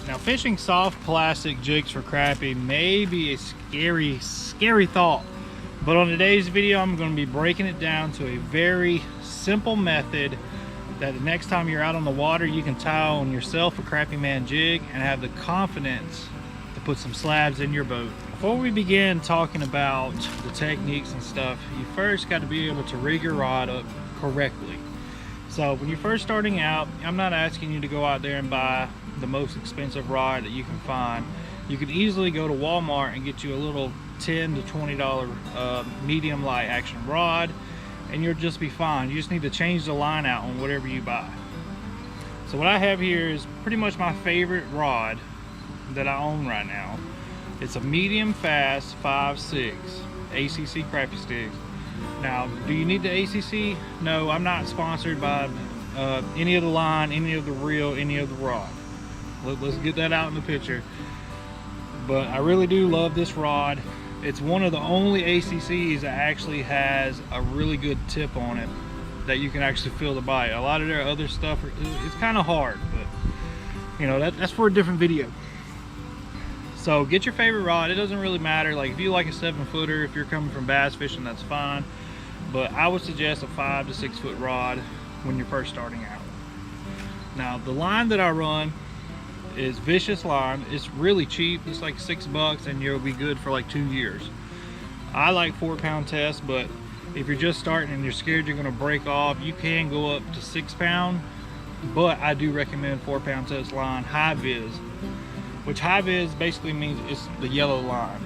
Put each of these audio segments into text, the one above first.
Now, fishing soft plastic jigs for crappie may be a scary thought, but on today's video I'm going to be breaking it down to a very simple method that the next time you're out on the water you can tie on yourself a Crappie Man jig and have the confidence to put some slabs in your boat. Before we begin talking about the techniques and stuff, you first got to be able to rig your rod up correctly. So when you're first starting out, I'm not asking you to go out there and buy the most expensive rod that you can find. You could easily go to Walmart and get you a little $10 to $20 medium light action rod, and you'll just be fine. You just need to change the line out on whatever you buy. So what I have here is pretty much my favorite rod that I own right now. It's a medium fast 5/6 ACC crappie sticks. Now, do you need the ACC? No, I'm not sponsored by any of the line, any of the reel, any of the rod. Let's get that out in the picture. But I really do love this rod. It's one of the only ACCs that actually has a really good tip on it that you can actually feel the bite. A lot of their other stuff, it's kind of hard, but you know, that's for a different video. So get your favorite rod. It doesn't really matter. Like if you like a 7-footer, if you're coming from bass fishing, that's fine. But I would suggest a 5 to 6 foot rod when you're first starting out. Now the line that I run is Vicious line. It's really cheap. It's like $6 and you'll be good for like 2 years. I like 4-pound tests, but if you're just starting and you're scared you're going to break off, you can go up to 6-pound, but I do recommend 4-pound test line, high vis, which high vis basically means it's the yellow line.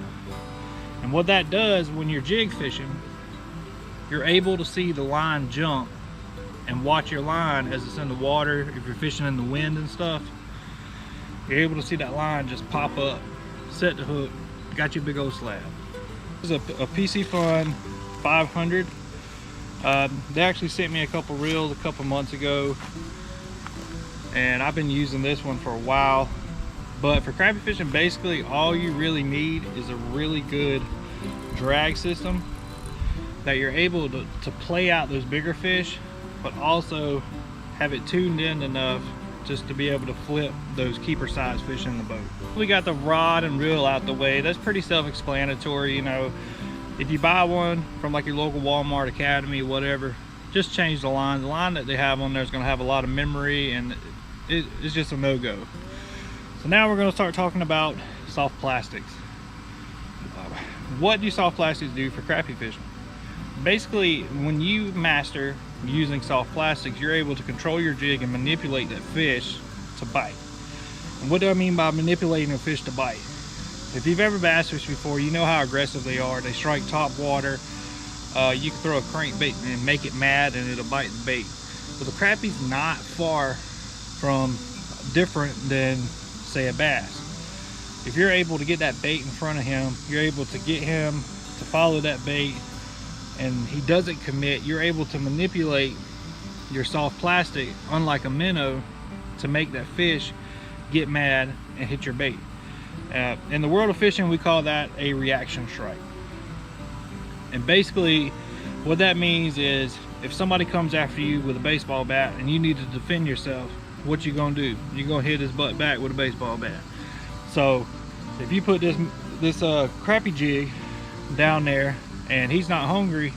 And what that does when you're jig fishing, you're able to see the line jump and watch your line as it's in the water. If you're fishing in the wind and stuff, you're able to see that line just pop up, set the hook, got you a big old slab. This is a PC Fun 500. They actually sent me a couple reels a couple months ago, and I've been using this one for a while. But for crappie fishing, basically all you really need is a really good drag system that you're able to play out those bigger fish, but also have it tuned in enough just to be able to flip those keeper size fish in the boat. We got the rod and reel out the way. That's pretty self-explanatory. You know, if you buy one from like your local Walmart, Academy, whatever, just change the line. The line that they have on there is going to have a lot of memory, and it's just a no-go. So now we're going to start talking about soft plastics. What do soft plastics do for crappie fishing? Basically, when you master using soft plastics, you're able to control your jig and manipulate that fish to bite. And what do I mean by manipulating a fish to bite? If you've ever bass fished before, you know how aggressive they are. They strike top water. You can throw a crankbait and make it mad and it'll bite the bait. But the crappie's not far from different than, say, a bass. If you're able to get that bait in front of him, you're able to get him to follow that bait, and he doesn't commit, you're able to manipulate your soft plastic, unlike a minnow, to make that fish get mad and hit your bait. In the world of fishing, we call that a reaction strike. And basically what that means is if somebody comes after you with a baseball bat and you need to defend yourself, what you gonna do? You're gonna hit his butt back with a baseball bat. So if you put this crappie jig down there and he's not hungry,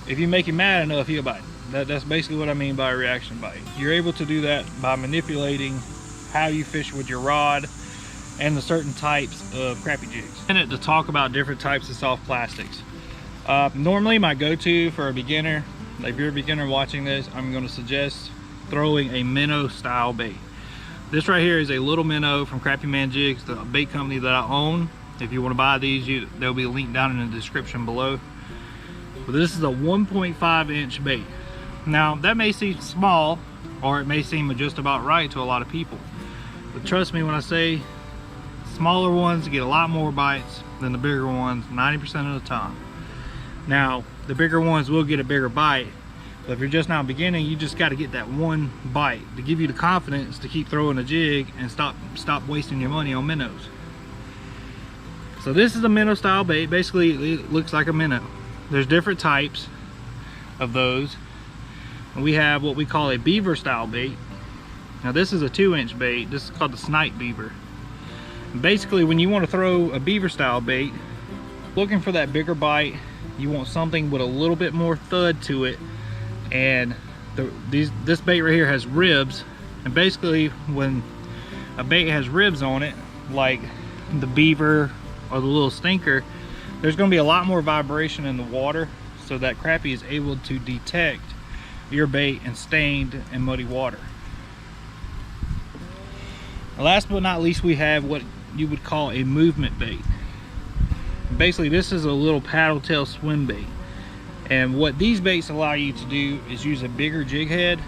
if you make him mad enough, he'll bite. That's basically what I mean by a reaction bite. You're able to do that by manipulating how you fish with your rod and the certain types of crappie jigs. And to talk about different types of soft plastics. Normally my go-to for a beginner, if you're a beginner watching this, I'm going to suggest throwing a minnow style bait. This right here is a little minnow from Crappie Man Jigs, the bait company that I own. If you want to buy these, there'll be a link down in the description below. But this is a 1.5 inch bait. Now that may seem small, or it may seem just about right to a lot of people, but trust me when I say smaller ones get a lot more bites than the bigger ones 90% of the time. Now the bigger ones will get a bigger bite, but if you're just now beginning, you just got to get that one bite to give you the confidence to keep throwing a jig and stop wasting your money on minnows. So this is a minnow style bait. Basically it looks like a minnow. There's different types of those. We have what we call a beaver style bait, Now this is a 2-inch bait. This is called the snipe beaver. Basically, when you want to throw a beaver style bait, looking for that bigger bite, you want something with a little bit more thud to it. And this bait right here has ribs, and basically when a bait has ribs on it, like the beaver or the little stinker, there's going to be a lot more vibration in the water, so that crappie is able to detect your bait in stained and muddy water. Last but not least, we have what you would call a movement bait. Basically, this is a little paddle tail swim bait, and what these baits allow you to do is use a bigger jig head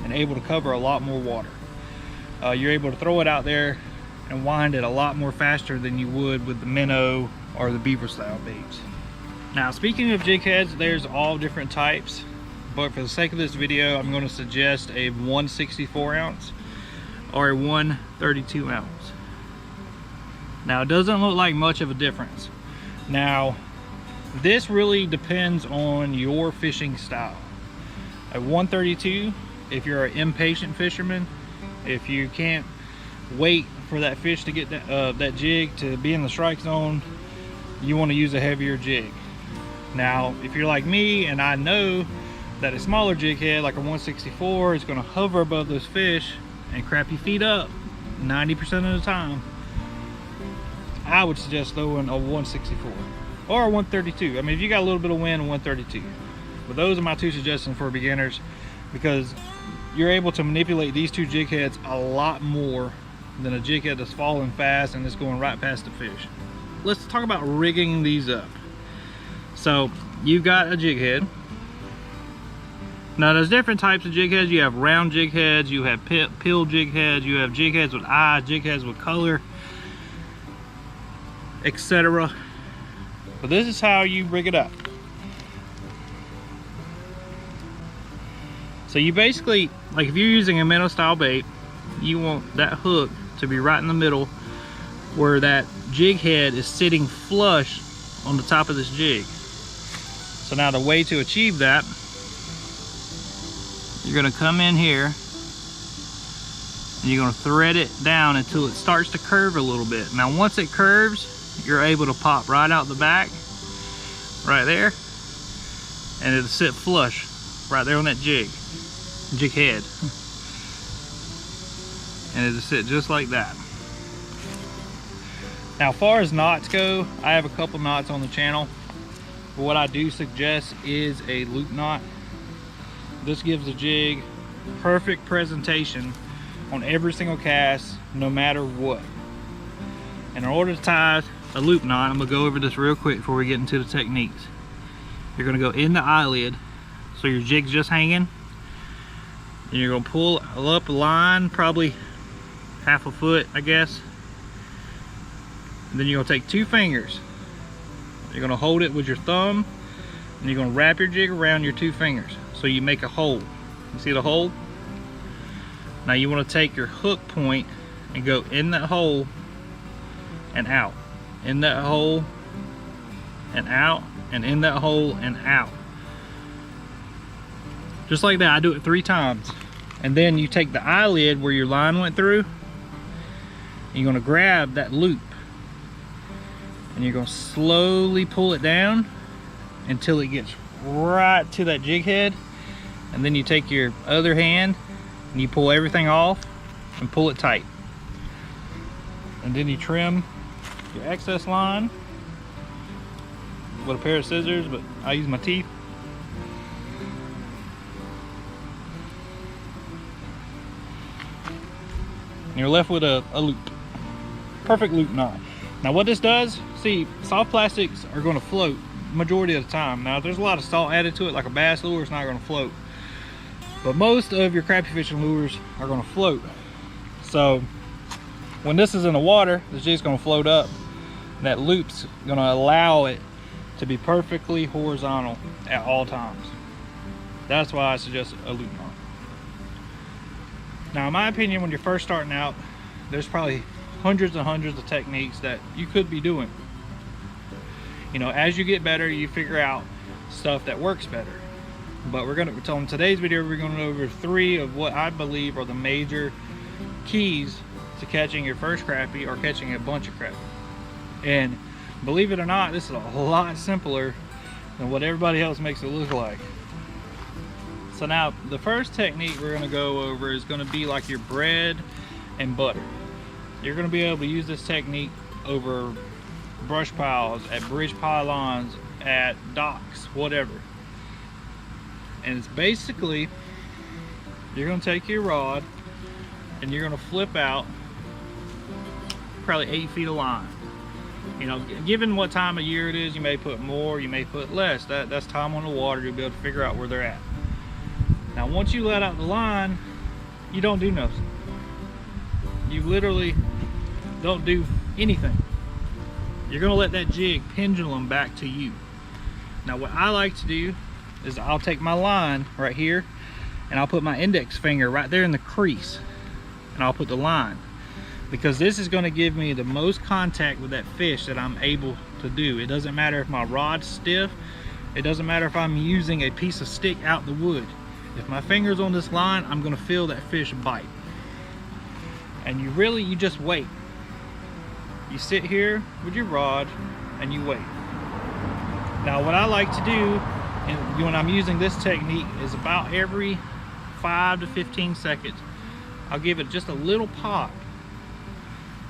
and able to cover a lot more water. You're able to throw it out there and wind it a lot more faster than you would with the minnow or the beaver style baits. Now, speaking of jig heads, there's all different types, but for the sake of this video, I'm going to suggest a 1/64 ounce or a 1/32 ounce. Now, it doesn't look like much of a difference. Now, this really depends on your fishing style. A 1/32, if you're an impatient fisherman, if you can't wait for that fish to get that jig to be in the strike zone, you want to use a heavier jig. Now, if you're like me and I know that a smaller jig head like a 1/64 is going to hover above those fish and crappie feed up 90% of the time, I would suggest throwing a 1/64 or a 1/32. I mean, if you got a little bit of wind, a 1/32. But those are my two suggestions for beginners, because you're able to manipulate these two jig heads a lot more than a jig head that's falling fast and it's going right past the fish. Let's talk about rigging these up. So you've got a jig head. Now, there's different types of jig heads. You have round jig heads, you have pill jig heads, you have jig heads with eyes, jig heads with color, etc. But this is how you rig it up. So you basically, like if you're using a minnow style bait, you want that hook to be right in the middle where that jig head is sitting flush on the top of this jig. So now the way to achieve that, you're going to come in here and you're going to thread it down until it starts to curve a little bit. Now once it curves, you're able to pop right out the back, right there, and it'll sit flush right there on that jig head. And it'll sit just like that. Now, as far as knots go, I have a couple knots on the channel. But what I do suggest is a loop knot. This gives the jig perfect presentation on every single cast, no matter what. And in order to tie a loop knot, I'm gonna go over this real quick before we get into the techniques. You're gonna go in the eyelid, so your jig's just hanging, and you're gonna pull up a line, probably half a foot, I guess. And then you're gonna take 2 fingers. You're gonna hold it with your thumb, and you're gonna wrap your jig around your 2 fingers, so you make a hole. You see the hole? Now you wanna take your hook point and go in that hole and out. In that hole and out, and in that hole and out. Just like that. I do it 3 times. And then you take the eyelid where your line went through, and you're gonna grab that loop, and you're gonna slowly pull it down until it gets right to that jig head. And then you take your other hand and you pull everything off and pull it tight. And then you trim your excess line with a pair of scissors, but I use my teeth. And you're left with a loop. Perfect loop knot. Now what this does, see, soft plastics are going to float majority of the time. Now if there's a lot of salt added to it, like a bass lure, it's not going to float. But most of your crappie fishing lures are going to float. So when this is in the water, the jig's going to float up. And that loop's going to allow it to be perfectly horizontal at all times. That's why I suggest a loop knot. Now in my opinion, when you're first starting out, there's probably hundreds and hundreds of techniques that you could be doing. You know, as you get better, you figure out stuff that works better. But so in today's video, we're going to go over 3 of what I believe are the major keys to catching your first crappie or catching a bunch of crappie. And believe it or not, this is a lot simpler than what everybody else makes it look like. So now the first technique we're going to go over is going to be like your bread and butter. You're going to be able to use this technique over brush piles, at bridge pylons, at docks, whatever. And it's basically, you're going to take your rod and you're going to flip out probably 8 feet of line. You know, given what time of year it is, you may put more, you may put less. That's time on the water. You'll be able to figure out where they're at. Now once you let out the line, you don't do nothing. You literally don't do anything. You're going to let that jig pendulum back to you. Now what I like to do is I'll take my line right here and I'll put my index finger right there in the crease and I'll put the line, because this is going to give me the most contact with that fish that I'm able to do. It doesn't matter if my rod's stiff, it doesn't matter if I'm using a piece of stick out the wood. If my finger's on this line, I'm going to feel that fish bite. And you just wait. You sit here with your rod and you wait. Now what I like to do when I'm using this technique is about every 5 to 15 seconds, I'll give it just a little pop.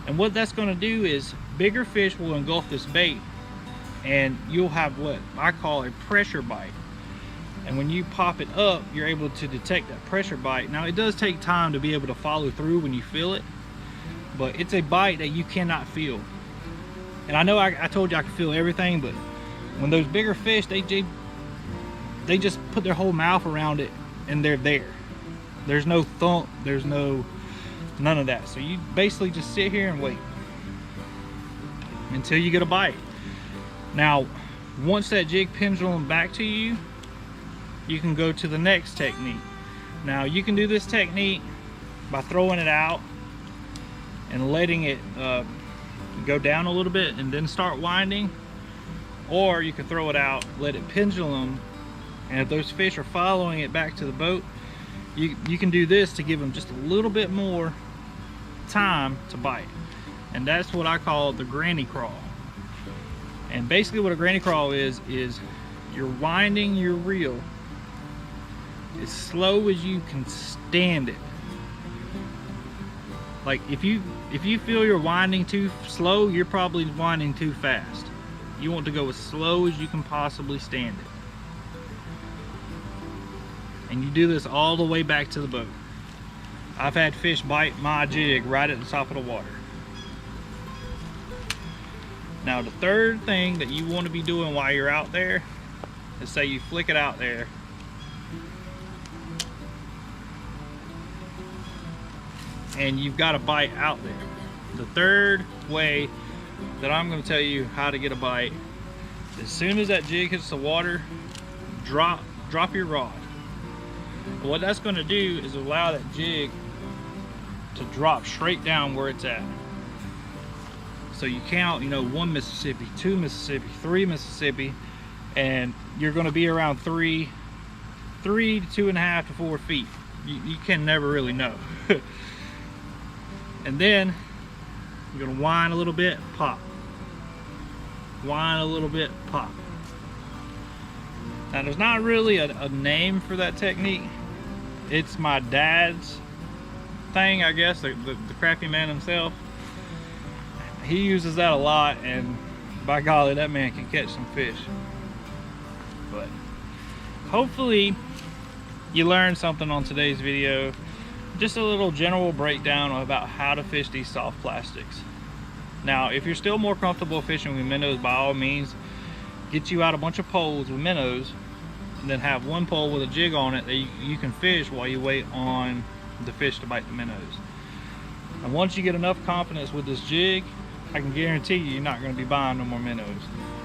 And what that's going to do is bigger fish will engulf this bait and you'll have what I call a pressure bite. And when you pop it up, you're able to detect that pressure bite. Now it does take time to be able to follow through when you feel it, but it's a bite that you cannot feel. And I know I told you I could feel everything, but when those bigger fish, they just put their whole mouth around it and they're there. There's no thump, there's none of that. So you basically just sit here and wait until you get a bite. Now once that jig pendulum back to you, you can go to the next technique. Now you can do this technique by throwing it out and letting it go down a little bit and then start winding, or you can throw it out, let it pendulum, and if those fish are following it back to the boat, you can do this to give them just a little bit more time to bite. And that's what I call the granny crawl. And basically what a granny crawl is you're winding your reel as slow as you can stand it. Like if you feel you're winding too slow, you're probably winding too fast. You want to go as slow as you can possibly stand it. And you do this all the way back to the boat. I've had fish bite my jig right at the top of the water. Now the third thing that you want to be doing while you're out there is, say you flick it out there, and you've got a bite out there. The third way that I'm going to tell you how to get a bite, as soon as that jig hits the water, drop your rod. And what that's going to do is allow that jig to drop straight down where it's at. So you count, 1 Mississippi, 2 Mississippi, 3 Mississippi, and you're going to be around 3 to 2.5 to 4 feet. You can never really know. And then you're going to whine a little bit, pop. Whine a little bit, pop. Now there's not really a name for that technique. It's my dad's thing, I guess, the crappie man himself. He uses that a lot, and by golly, that man can catch some fish. But hopefully you learned something on today's video. Just a little general breakdown about how to fish these soft plastics. Now if you're still more comfortable fishing with minnows, by all means get you out a bunch of poles with minnows, and then have one pole with a jig on it that you can fish while you wait on the fish to bite the minnows. And once you get enough confidence with this jig, I can guarantee you're not going to be buying no more minnows.